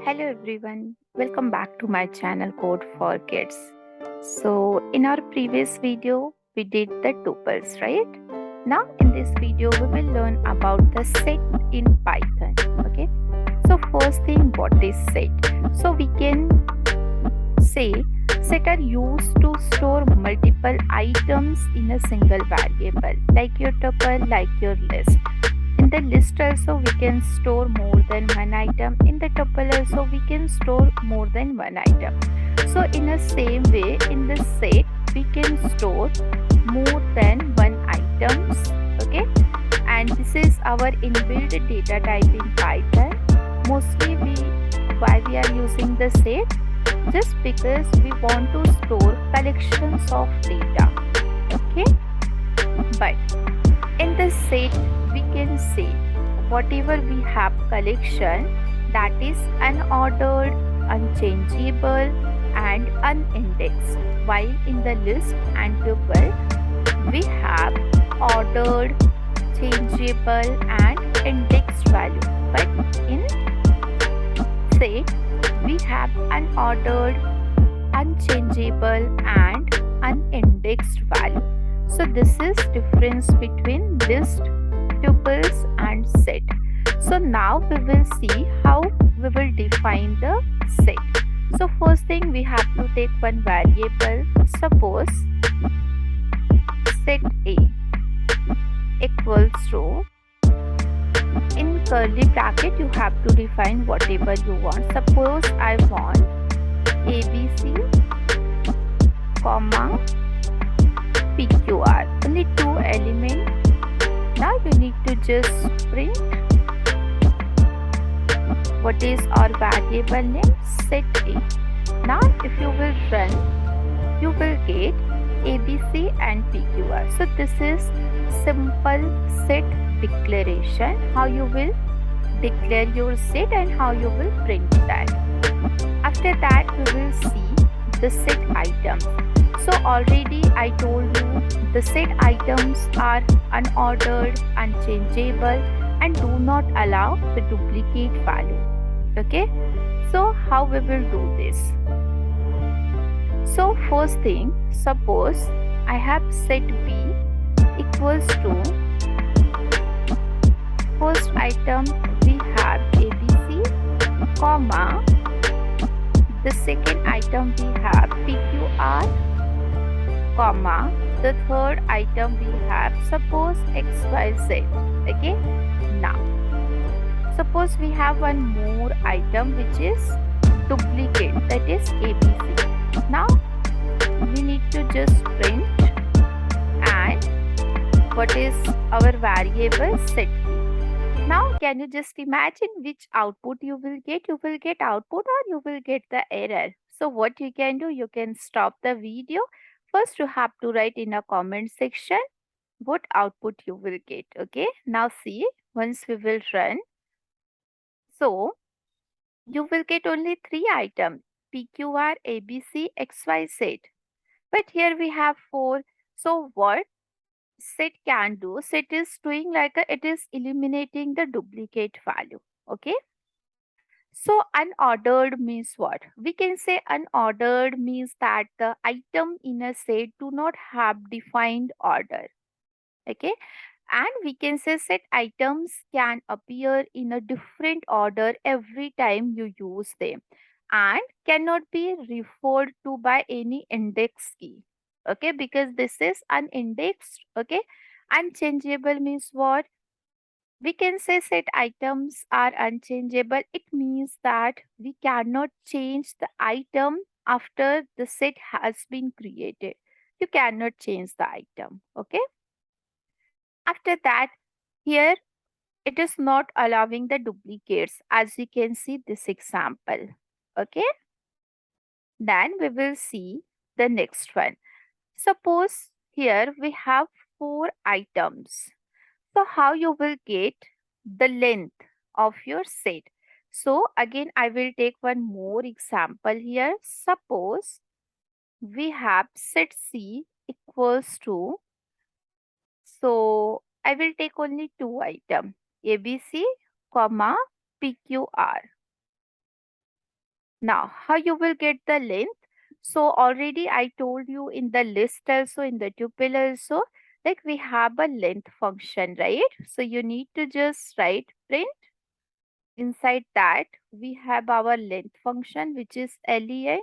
Hello everyone, welcome back to my channel Code for Kids. So in our previous video we did the tuples, right? Now in this video we will learn about the set in Python. Okay, so first thing, what is set? So we can say set are used to store multiple items in a single variable, like your tuple, like your list. In the list also we can store more than one item. In the tuple also we can store more than one item. So in the same way, in the set we can store more than one items. Okay, and this is our inbuilt data type in Python. Mostly why we are using the set, just because we want to store collections of data. Okay, but in the set we can say whatever we have collection, that is unordered, unchangeable and unindexed, while in the list and tuple we have ordered, changeable and indexed value. But in set we have unordered, unchangeable and unindexed value. So this is difference between list, tuples and set. So now we will see how we will define the set. So first thing, we have to take one variable. Suppose set A equals to, in curly bracket you have to define whatever you want. Suppose I want ABC comma PQR, only two elements. Now you need to just print what is our variable name, set A. Now if you will run, you will get ABC and PQR. So this is simple set declaration, how you will declare your set and how you will print that. After that we will see the set items. So already I told you the set items are unordered, unchangeable and do not allow the duplicate value. Okay, so how we will do this? So first thing, suppose I have set B equals to, first item we have ABC comma, the second item we have PQR comma, the third item we have suppose XYZ. Okay, now suppose we have one more item which is duplicate, that is ABC. Now we need to just print, and what is our variable, set B. Now can you just imagine which output you will get? You will get output or you will get the error. So what you can do, you can stop the video. First you have to write in a comment section what output you will get. Okay, now see, once we will run, so you will get only three items, PQR, ABC, XYZ. But here we have four. So what set can do, set is doing like it is eliminating the duplicate value. Okay, so unordered means what? We can say unordered means that the item in a set do not have defined order. Okay, and we can say set items can appear in a different order every time you use them and cannot be referred to by any index key. Okay, because this is unindexed. Okay, unchangeable means what? We can say set items are unchangeable. It means that we cannot change the item after the set has been created. You cannot change the item. Okay, after that, here it is not allowing the duplicates, as you can see this example. Okay, then we will see the next one. Suppose here we have four items. So how you will get the length of your set? So again I will take one more example here. Suppose we have set C equals to, so I will take only two items, ABC comma PQR. Now, how you will get the length? So already I told you in the list also, in the tuple also, like we have a length function, right? So you need to just write print. Inside that, we have our length function, which is len,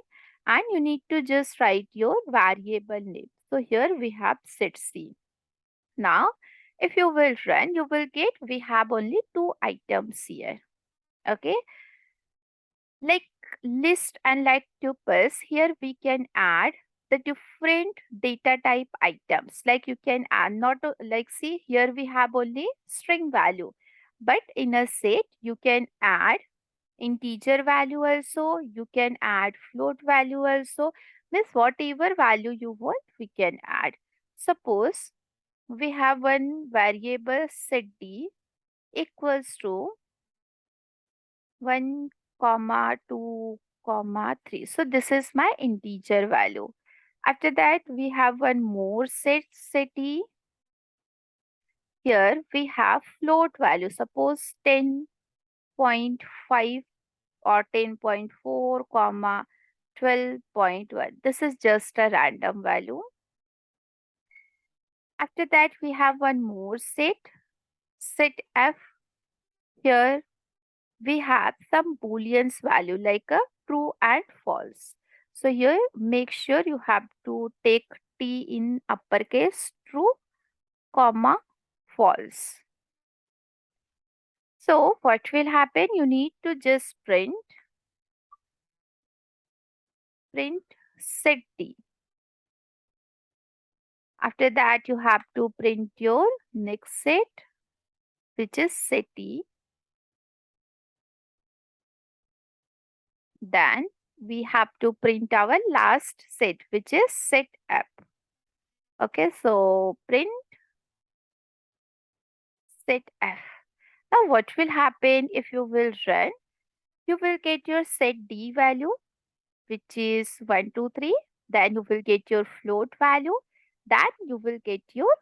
and you need to just write your variable name. So here we have set c. Now, if you will run, you will get we have only two items here. Okay, like list and like tuples, here we can add the different data type items. Like you can add not like see here we have only string value, but in a set you can add integer value also, you can add float value also. Means whatever value you want we can add. Suppose we have one variable set d equals to 1 comma 2 comma 3. So this is my integer value. After that we have one more set e. Here we have float value, suppose 10.5 or 10.4 comma 12.1. This is just a random value. After that we have one more set f. Here we have some booleans value like a true and false. So here make sure you have to take t in uppercase, true comma false. So what will happen? You need to just print set t. After that you have to print your next set, which is set e. Then we have to print our last set, which is set f. Okay, so print set f. Now what will happen if you will run? You will get your set d value, which is 1, 2, 3. Then you will get your float value. Then you will get your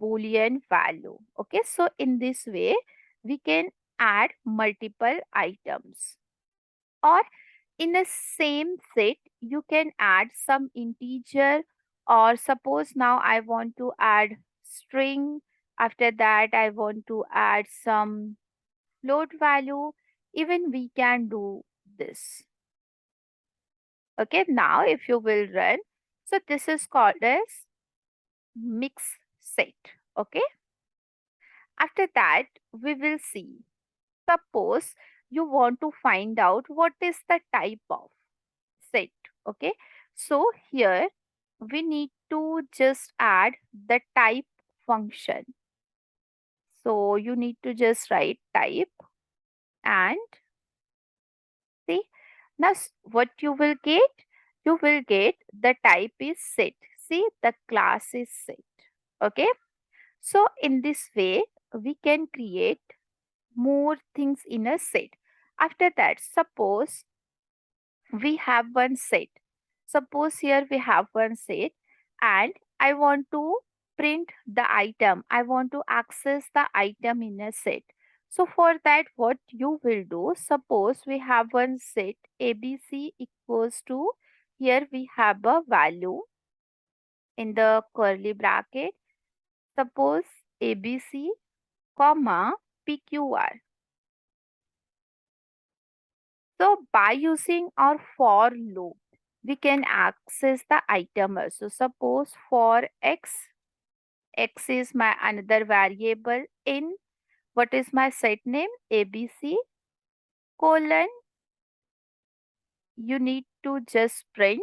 boolean value. Okay, so in this way we can add multiple items. Or in the same set you can add some integer, or suppose now I want to add string. After that I want to add some float value. Even we can do this. Okay, now if you will run, so this is called as mix set. Okay, after that we will see, suppose you want to find out what is the type of set. Okay, so here we need to just add the type function. So you need to just write type and see. Now what you will get? You will get the type is set. See, the class is set. Okay, so in this way we can create more things in a set. After that, suppose we have one set. Suppose here we have one set and I want to print the item. I want to access the item in a set. So for that, what you will do, suppose we have one set ABC equals to, here we have a value in the curly bracket. Suppose ABC comma PQR. So by using our for loop, we can access the item also. Suppose for x is my another variable in what is my set name ABC colon, you need to just print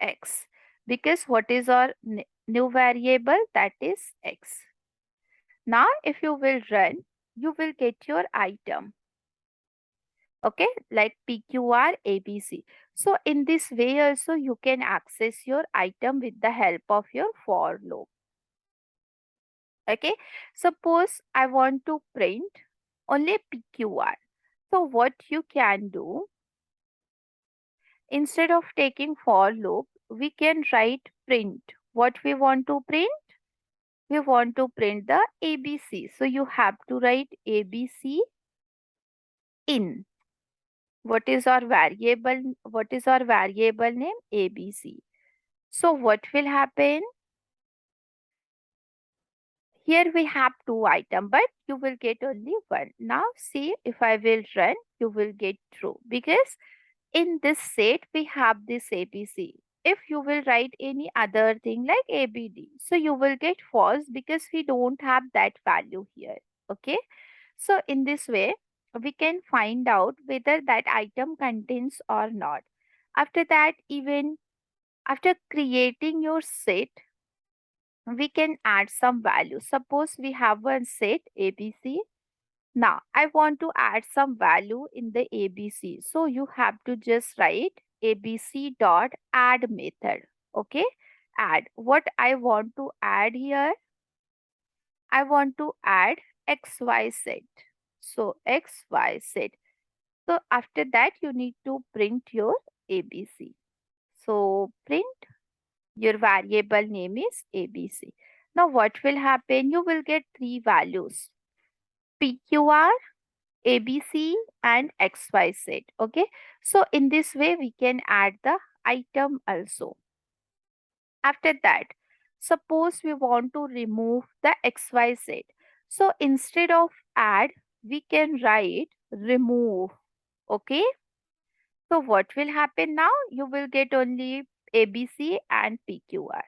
x, because what is our new variable, that is x. Now if you will run, you will get your item. Okay, like PQR ABC. So in this way also you can access your item with the help of your for loop. Okay, suppose I want to print only PQR. So what you can do, instead of taking for loop, we can write print. What we want to print? We want to print the ABC. So you have to write ABC in. What is our variable name? ABC. So what will happen? Here we have two items, but you will get only one. Now see, if I will run, you will get true, because in this set we have this ABC. If you will write any other thing like ABD, so you will get false because we don't have that value here. Okay. So in this way, we can find out whether that item contains or not. After that, even after creating your set, we can add some value. Suppose we have one set ABC. Now I want to add some value in the ABC. So you have to just write ABC dot add method. Okay. Add. What I want to add here? I want to add XY set. So XY set. So after that you need to print your ABC. So print your variable name is ABC. Now what will happen? You will get three values: PQR, ABC and XY set. Okay. So in this way we can add the item also. After that, suppose we want to remove the XY set. So instead of add, we can write remove. Okay. So what will happen now? You will get only ABC and PQR.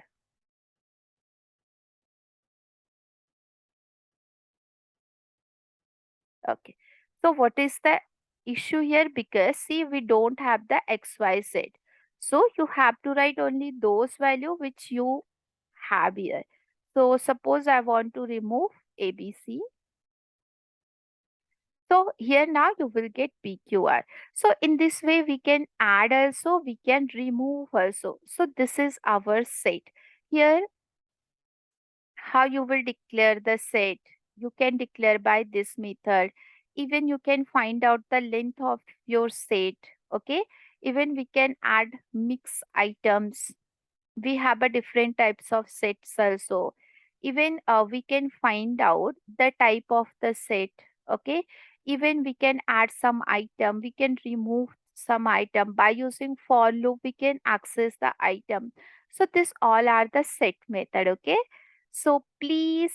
Okay. So what is the issue here? Because see, we don't have the XY set. So you have to write only those value which you have here. So suppose I want to remove ABC. So here now you will get PQR. So in this way we can add also, we can remove also. So this is our set. Here how you will declare the set? You can declare by this method. Even you can find out the length of your set. Okay. Even we can add mix items. We have a different types of sets also. Even we can find out the type of the set. Okay. Even we can add some item, we can remove some item. By using for loop we can access the item. So this all are the set method. Okay. So please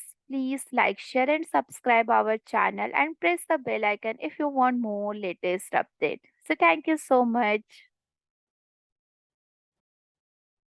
like, share and subscribe our channel and press the bell icon if you want more latest update. So thank you so much.